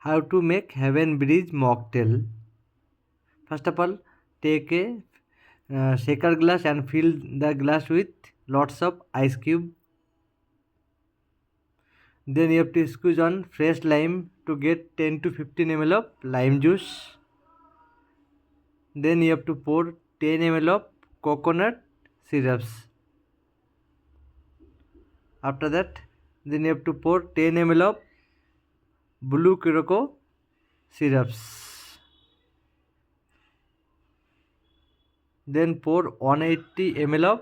How to make Heaven Bridge mocktail. First of all, take a shaker glass and fill the glass with lots of ice cube. Then you have to squeeze on fresh lime to get 10 to 15 ml of lime juice. Then you have to pour 10 ml of coconut syrups. After that, then you have to pour 10 ml of blue Curacao syrups. Then pour 180 ml of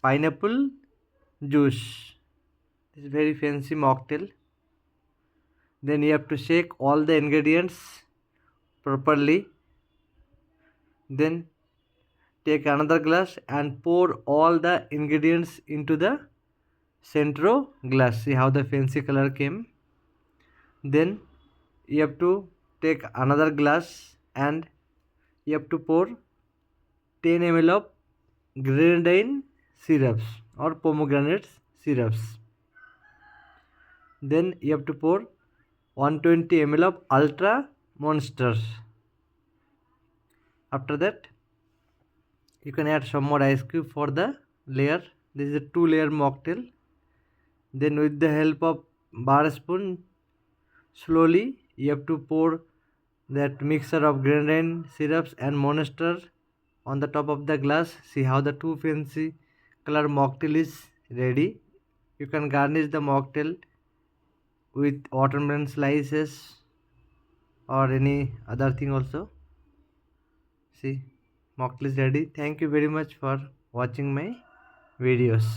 pineapple juice. This is very fancy mocktail. Then you have to shake all the ingredients properly. Then take another glass and pour all the ingredients into the Centro glass. See how the fancy color came. Then you have to take another glass and you have to pour 10 ml of Grenadine syrups or pomegranate syrups. Then you have to pour 120 ml of Ultra Monster. After that, you can add some more ice cube for the layer. This is a 2-layer mocktail. Then with the help of bar spoon, slowly you have to pour that mixture of grenadine syrups and monster on the top of the glass. See how the two fancy color mocktail is ready. You can garnish the mocktail with watermelon slices or any other thing also. See, mocktail is ready. Thank you very much for watching my videos.